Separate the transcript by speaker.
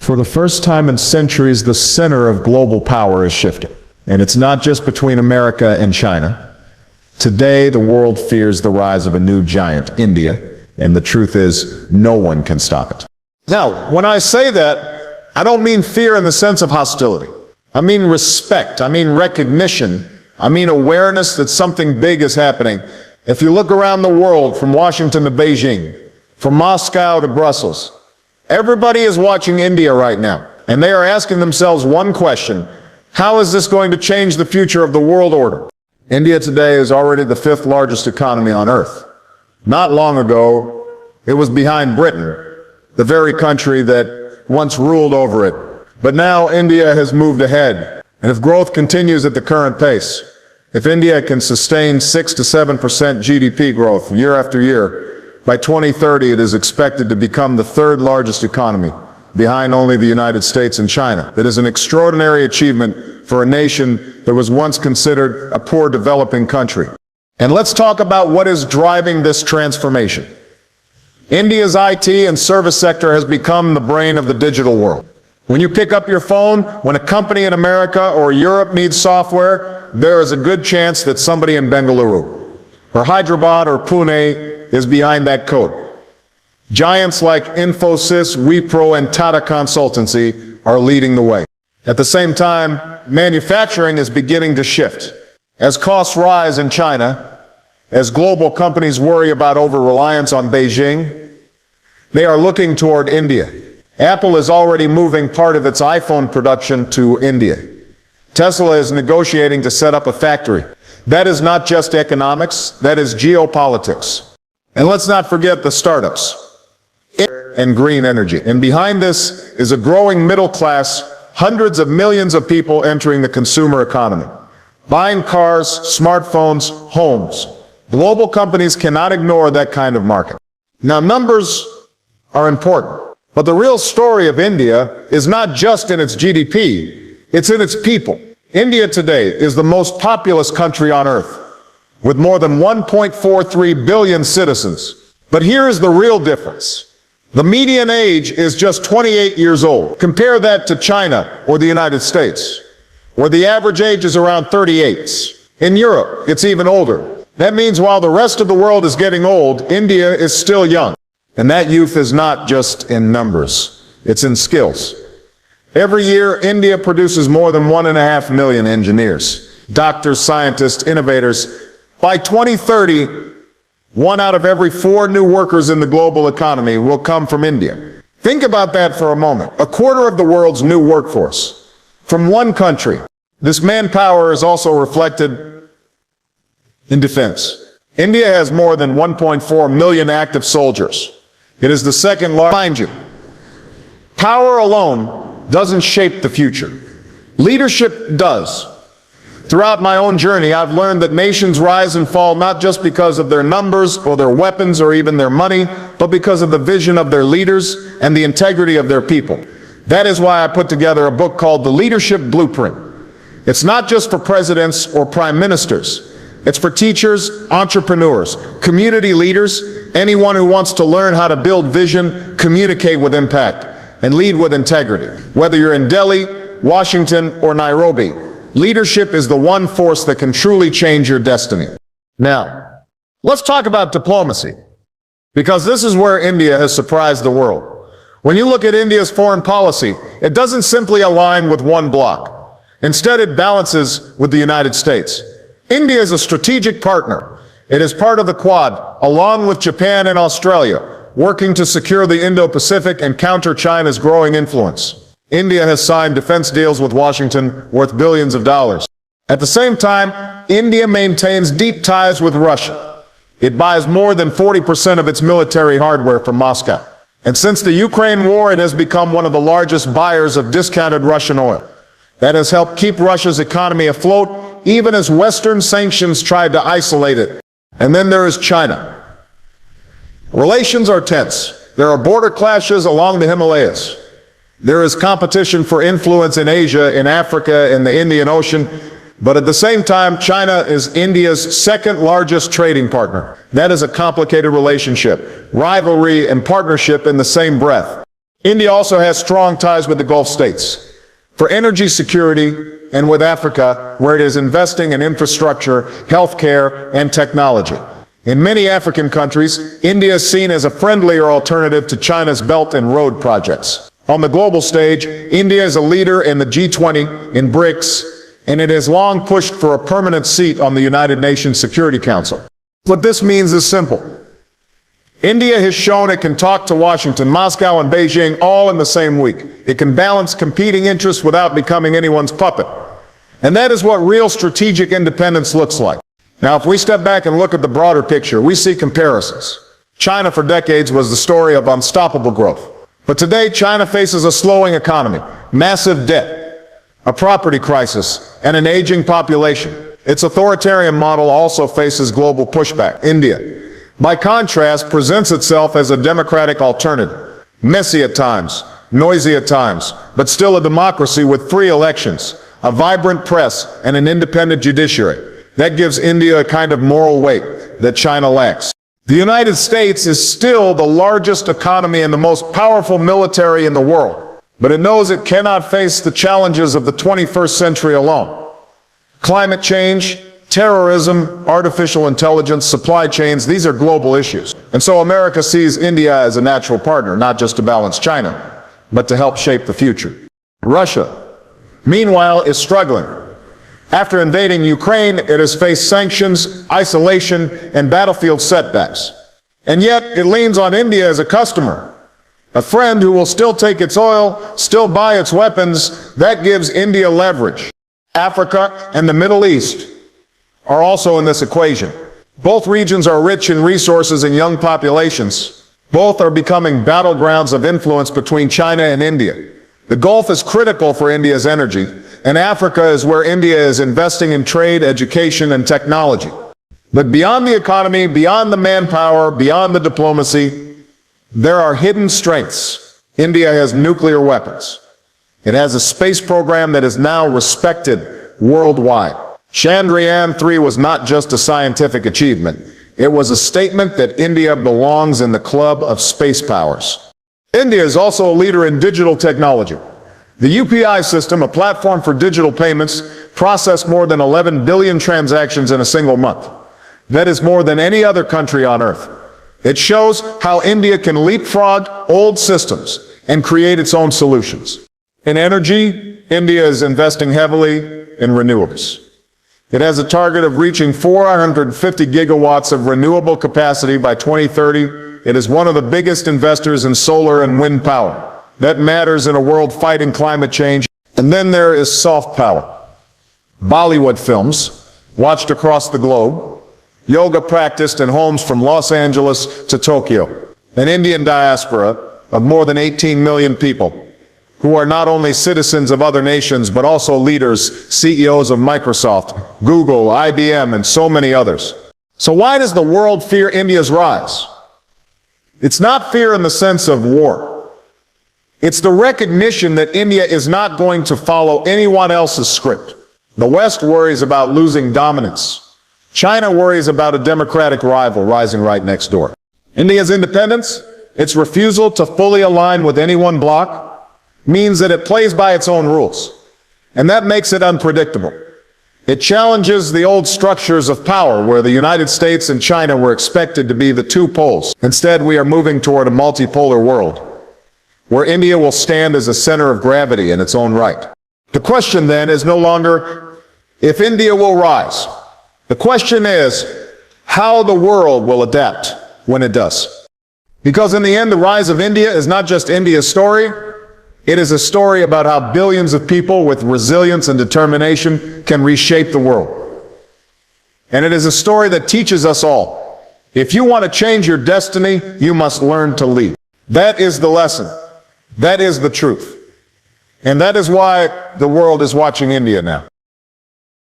Speaker 1: For the first time in centuries, the center of global power is shifting. And it's not just between America and China. Today, the world fears the rise of a new giant, India, and the truth is, no one can stop it. Now, when I say that, I don't mean fear in the sense of hostility. I mean respect. I mean recognition. I mean awareness that something big is happening. If you look around the world, from Washington to Beijing, from Moscow to Brussels, everybody is watching India right now, and they are asking themselves one question: how is this going to change the future of the world order? India today is already the 5th largest economy on earth. Not long ago, it was behind Britain, the very country that once ruled over it. But now India has moved ahead, and if growth continues at the current pace, if India can sustain 6 to 7% GDP growth year after year, by 2030 it is expected to become the 3rd largest economy, behind only the United States and China. That is an extraordinary achievement for a nation that was once considered a poor developing country. And let's talk about what is driving this transformation. India's IT and service sector has become the brain of the digital world. When you pick up your phone, when a company in America or Europe needs software, there is a good chance that somebody in Bengaluru, or Hyderabad or Pune is behind that code. Giants like Infosys, Wipro, and Tata Consultancy are leading the way. At the same time, manufacturing is beginning to shift. As costs rise in China, as global companies worry about over-reliance on Beijing, they are looking toward India. Apple is already moving part of its iPhone production to India. Tesla is negotiating to set up a factory. That is not just economics, that is geopolitics. And let's not forget the startups and green energy. And behind this is a growing middle class, hundreds of millions of people entering the consumer economy, buying cars, smartphones, homes. Global companies cannot ignore that kind of market. Now, numbers are important, but the real story of India is not just in its GDP, it's in its people. India today is the most populous country on earth, with more than 1.43 billion citizens. But here is the real difference. The median age is just 28 years old. Compare that to China or the United States, where the average age is around 38. In Europe, it's even older. That means while the rest of the world is getting old, India is still young. And that youth is not just in numbers, it's in skills. Every year, India produces more than 1.5 million engineers, doctors, scientists, innovators. By 2030, 1 out of every 4 new workers in the global economy will come from India. Think about that for a moment. A quarter of the world's new workforce from one country. This manpower is also reflected in defense. India has more than 1.4 million active soldiers. It is the 2nd largest. Mind you, power alone doesn't shape the future. Leadership does. Throughout my own journey, I've learned that nations rise and fall not just because of their numbers or their weapons or even their money, but because of the vision of their leaders and the integrity of their people. That is why I put together a book called The Leadership Blueprint. It's not just for presidents or prime ministers. It's for teachers, entrepreneurs, community leaders, anyone who wants to learn how to build vision, communicate with impact, and lead with integrity. Whether you're in Delhi, Washington, or Nairobi, leadership is the one force that can truly change your destiny. Now, let's talk about diplomacy, because this is where India has surprised the world. When you look at India's foreign policy, it doesn't simply align with one bloc. Instead, it balances with the United States. India is a strategic partner. It is part of the Quad, along with Japan and Australia, working to secure the Indo-Pacific and counter China's growing influence. India has signed defense deals with Washington worth billions of dollars. At the same time, India maintains deep ties with Russia. It buys more than 40% of its military hardware from Moscow. And since the Ukraine war, it has become one of the largest buyers of discounted Russian oil. That has helped keep Russia's economy afloat, even as Western sanctions tried to isolate it. And then there is China. Relations are tense. There are border clashes along the Himalayas. There is competition for influence in Asia, in Africa, in the Indian Ocean. But at the same time, China is India's 2nd largest trading partner. That is a complicated relationship, rivalry and partnership in the same breath. India also has strong ties with the Gulf states for energy security and with Africa, where it is investing in infrastructure, healthcare, and technology. In many African countries, India is seen as a friendlier alternative to China's Belt and Road projects. On the global stage, India is a leader in the G20, in BRICS, and it has long pushed for a permanent seat on the United Nations Security Council. What this means is simple. India has shown it can talk to Washington, Moscow, and Beijing all in the same week. It can balance competing interests without becoming anyone's puppet. And that is what real strategic independence looks like. Now, if we step back and look at the broader picture, we see comparisons. China for decades was the story of unstoppable growth. But today, China faces a slowing economy, massive debt, a property crisis, and an aging population. Its authoritarian model also faces global pushback. India, by contrast, presents itself as a democratic alternative. Messy at times, noisy at times, but still a democracy with free elections, a vibrant press, and an independent judiciary. That gives India a kind of moral weight that China lacks. The United States is still the largest economy and the most powerful military in the world, but it knows it cannot face the challenges of the 21st century alone. Climate change, terrorism, artificial intelligence, supply chains, these are global issues. And so America sees India as a natural partner, not just to balance China, but to help shape the future. Russia, meanwhile, is struggling. After invading Ukraine, it has faced sanctions, isolation, and battlefield setbacks. And yet, it leans on India as a customer, a friend who will still take its oil, still buy its weapons. That gives India leverage. Africa and the Middle East are also in this equation. Both regions are rich in resources and young populations. Both are becoming battlegrounds of influence between China and India. The Gulf is critical for India's energy, and Africa is where India is investing in trade, education, and technology. But beyond the economy, beyond the manpower, beyond the diplomacy, there are hidden strengths. India has nuclear weapons. It has a space program that is now respected worldwide. Chandrayaan-3 was not just a scientific achievement. It was a statement that India belongs in the club of space powers. India is also a leader in digital technology. The UPI system, a platform for digital payments, processed more than 11 billion transactions in a single month. That is more than any other country on earth. It shows how India can leapfrog old systems and create its own solutions. In energy, India is investing heavily in renewables. It has a target of reaching 450 gigawatts of renewable capacity by 2030. It is one of the biggest investors in solar and wind power. That matters in a world fighting climate change. And then there is soft power. Bollywood films, watched across the globe, yoga practiced in homes from Los Angeles to Tokyo, an Indian diaspora of more than 18 million people, who are not only citizens of other nations, but also leaders, CEOs of Microsoft, Google, IBM, and so many others. So why does the world fear India's rise? It's not fear in the sense of war. It's the recognition that India is not going to follow anyone else's script. The West worries about losing dominance. China worries about a democratic rival rising right next door. India's independence, its refusal to fully align with any one bloc, means that it plays by its own rules. And that makes it unpredictable. It challenges the old structures of power where the United States and China were expected to be the two poles. Instead, we are moving toward a multipolar world, where India will stand as a center of gravity in its own right. The question then is no longer if India will rise. The question is how the world will adapt when it does. Because in the end, the rise of India is not just India's story. It is a story about how billions of people with resilience and determination can reshape the world. And it is a story that teaches us all. If you want to change your destiny, you must learn to lead. That is the lesson. That is the truth. And that is why the world is watching India now.